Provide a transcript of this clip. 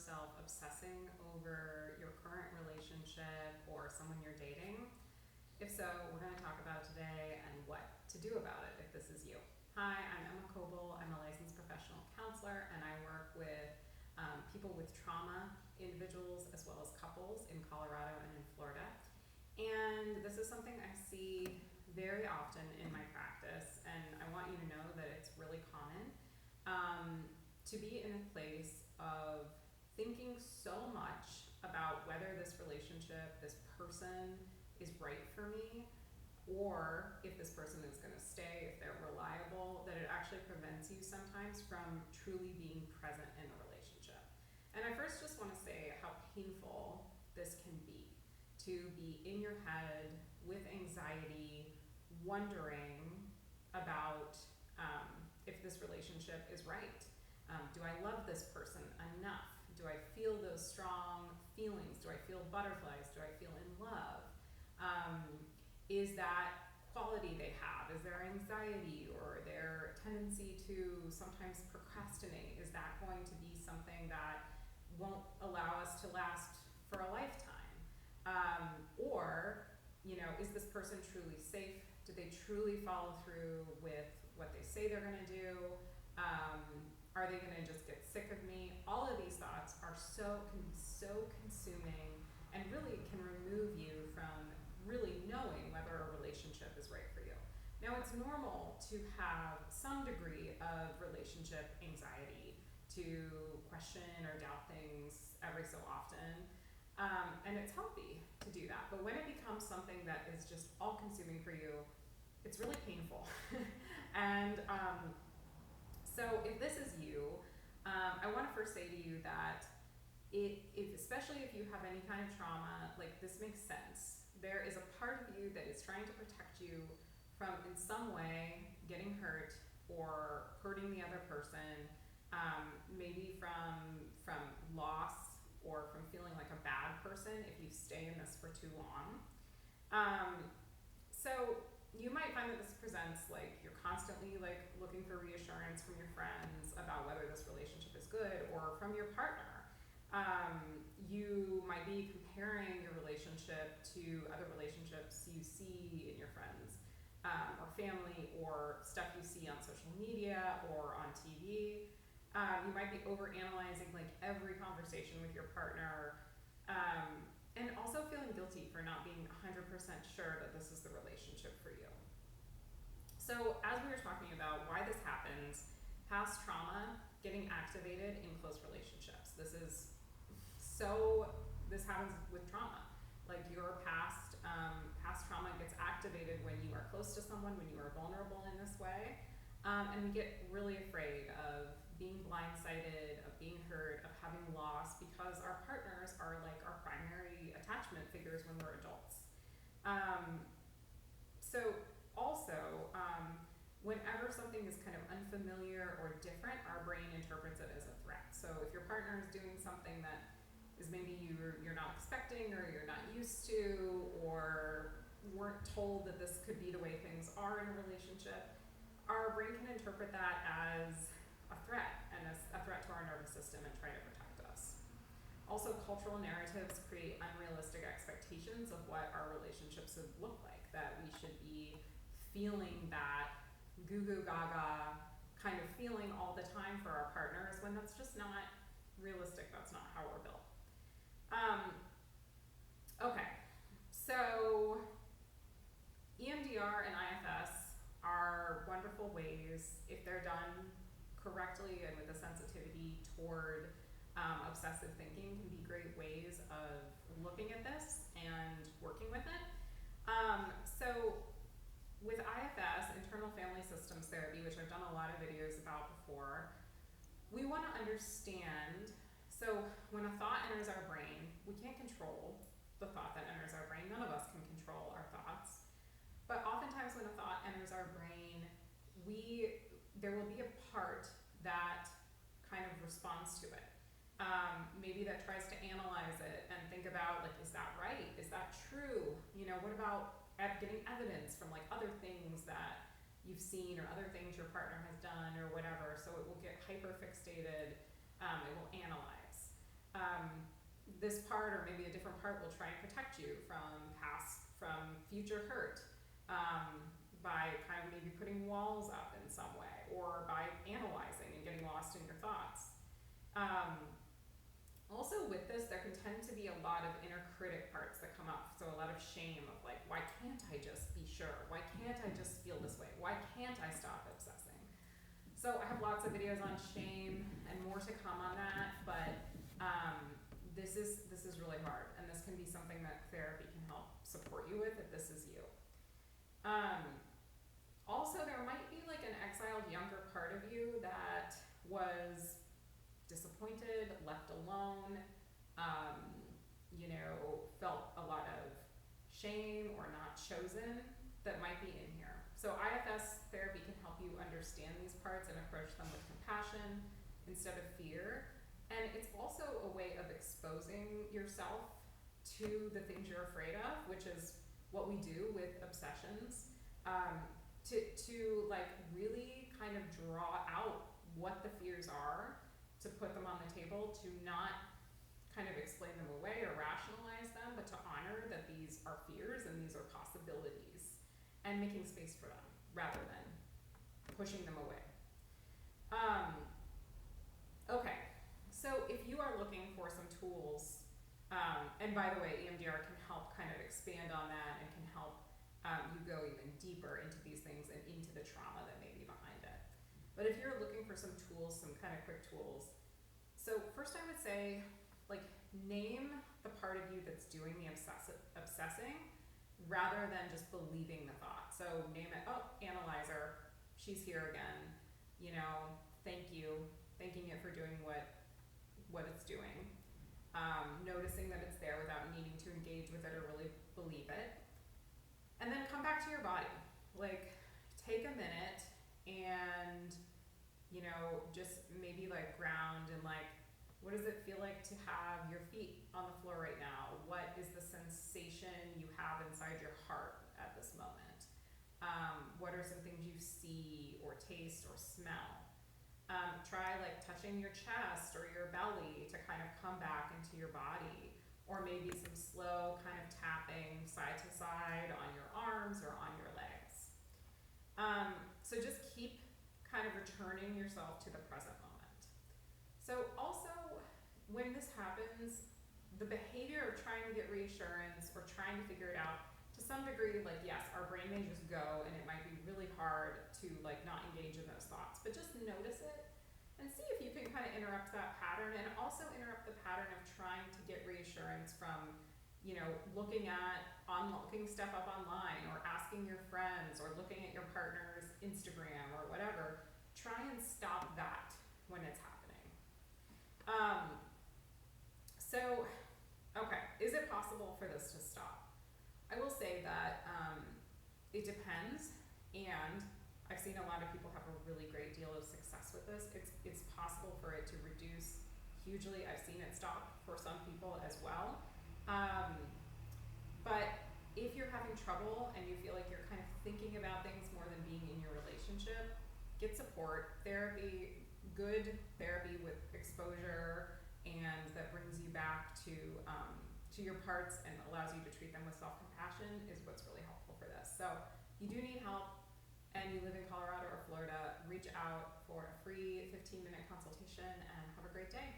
yourself obsessing over your current relationship or someone you're dating? If so, we're going to talk about it today and what to do about it if this is you. Hi, I'm Emma Coble. I'm a licensed professional counselor, and I work with people with trauma, individuals as well as couples in Colorado and in Florida. And this is something I see very often in my practice, and I want you to know that it's really common to be in a place of thinking so much about whether this relationship, this person is right for me, or if this person is going to stay, if they're reliable, that it actually prevents you sometimes from truly being present in a relationship. And I first just want to say how painful this can be, to be in your head with anxiety, wondering about if this relationship is right. Do I love this person enough? Do I feel those strong feelings? Do I feel butterflies? Do I feel in love? Is that quality they have? Is there anxiety or their tendency to sometimes procrastinate? Is that going to be something that won't allow us to last for a lifetime? Or, is this person truly safe? Do they truly follow through with what they say they're going to do? Are they going to just get sick of me? All of these thoughts can be so consuming and really can remove you from really knowing whether a relationship is right for you. Now, it's normal to have some degree of relationship anxiety, to question or doubt things every so often, and it's healthy to do that. But when it becomes something that is just all-consuming for you, it's really painful. And so if this is you, I want to first say to you that especially if you have any kind of trauma, this makes sense. There is a part of you that is trying to protect you from, in some way, getting hurt or hurting the other person, maybe from loss or from feeling like a bad person if you stay in this for too long. So you might find that this presents like you're constantly looking for reassurance from your friends about whether this relationship is good, or from your partner. You might be comparing your relationship to other relationships you see in your friends or family, or stuff you see on social media or on TV. You might be overanalyzing every conversation with your partner, and also feeling guilty for not being 100% sure that this is the relationship for you. So as we were talking about why this happens, past trauma getting activated in close relationships. This happens with trauma. Your past trauma gets activated when you are close to someone, when you are vulnerable in this way. And we get really afraid of being blindsided, of being hurt, of having loss, because our partners are our primary attachment figures when we're adults. Whenever something is kind of unfamiliar or different, our brain interprets it as a threat. So if your partner is doing something that is maybe you're not expecting, or you're not used to, or weren't told that this could be the way things are in a relationship, our brain can interpret that as a threat, and as a threat to our nervous system, and try to protect us. Also, cultural narratives create unrealistic expectations of what our relationships would look like, that we should be feeling that goo goo gaga kind of feeling all the time for our partners, when that's just not realistic. That's not how we're built. Okay, so EMDR and IFS are wonderful ways, if they're done correctly and with a sensitivity toward obsessive thinking, can be great ways of looking at this and working with it. So with IFS, internal family systems therapy, which I've done a lot of videos about before, we want to understand, so when a thought enters our brain, we can't control the thought that enters our brain. None of us can control our thoughts. But oftentimes when a thought enters our brain, there will be a part that kind of responds to it. Maybe that tries to analyze it and think about, is that right? Is that true? What about getting evidence from other things that you've seen, or other things your partner has done, or whatever. So it will get hyper fixated. It will analyze. this part or maybe a different part will try and protect you from future hurt, by kind of maybe putting walls up in some way, or by analyzing and getting lost in your thoughts. Also with this, there can tend to be a lot of inner critic parts that come up. So a lot of shame of like, why can't I just be sure? Why can't I just feel this way? Why can't I stop obsessing? So I have lots of videos on shame and more to come on that, but this is really hard, and this can be something that therapy can help support you with if this is you. Also, there might be like an exiled younger part of you that was disappointed, left alone, felt a lot of shame or not chosen that might be in here. So IFS therapy can help you understand these parts and approach them with compassion instead of fear. And it's also a way of exposing yourself to the things you're afraid of, which is what we do with obsessions, to like really kind of draw out what the fears are, to put them on the table, to not kind of explain them away or rationalize them, but to honor that these are fears and these are possibilities, and making space for them rather than pushing them away. Okay, so if you are looking for some tools, and by the way, EMDR can help kind of expand on that and can help you go even deeper into these things and into the trauma that may be behind it. But if you're looking for some tools, some kind of quick tools, so first I would say, like, name the part of you that's doing the obsessing rather than just believing the thought. So name it, oh, analyzer, she's here again, thank you, thanking it for doing what it's doing. Noticing that it's there without needing to engage with it or really believe it. And then come back to your body. Like, take a minute and, just maybe like ground and like, what does it feel like to have your feet on the floor right now? What is the sensation you have inside your heart at this moment? What are some things you see or taste or smell? Try like touching your chest or your belly to kind of come back into your body, or maybe some slow kind of tapping side to side on your arms or on your legs. So just keep kind of returning yourself to the present moment. So also, when this happens, the behavior of trying to get reassurance or trying to figure it out, to some degree, like, yes, our brain may just go and it might be really hard to like not engage in those thoughts, but just notice it and see if you can kind of interrupt that pattern, and also interrupt the pattern of trying to get reassurance from, looking stuff up online, or asking your friends, or looking at your partner's Instagram or whatever. Try and stop that when it's happening. Okay, is it possible for this to stop? I will say that it depends, and I've seen a lot of people have a really great deal of success with this. It's possible for it to reduce hugely. I've seen it stop for some people as well. But if you're having trouble and you feel like you're kind of thinking about things more than being in your relationship, get support. Therapy, good therapy with exposure, and that brings you back to your parts and allows you to treat them with self-compassion is what's really helpful for this. So if you do need help and you live in Colorado or Florida, reach out for a free 15-minute consultation and have a great day.